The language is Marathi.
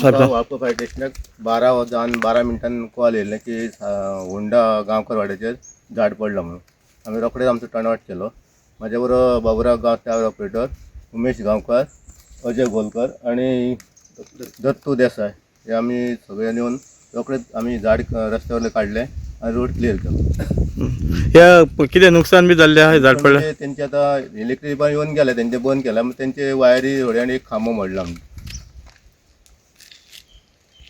वाळपय फायर स्टेशनाक 12 मिनटांनी कॉल येयल्ले की होंडा गांवकारवाड्याचेर झाड पडलां म्हणून. आमी रोखडेच आमचो टर्नआउट केलो. म्हाज्या बरोबर बाबुराव गांव टावर ऑपरेटर, उमेश गांवकार, अजय गोलकर आणि दत्तू देसाय हे आमी सगळे येवन रोखडेच आमी झाड रस्त्यावयले काडले आनी रोड क्लियर केलो. ह्या कितें नुकसान बी जाल्लें आहा झाड पडलें? तेंचे आतां इलेक्ट्रीक येवन गेले, तेंचे बंद केला, तेंचे वायरी थोड्यान एक खांबो मोडला.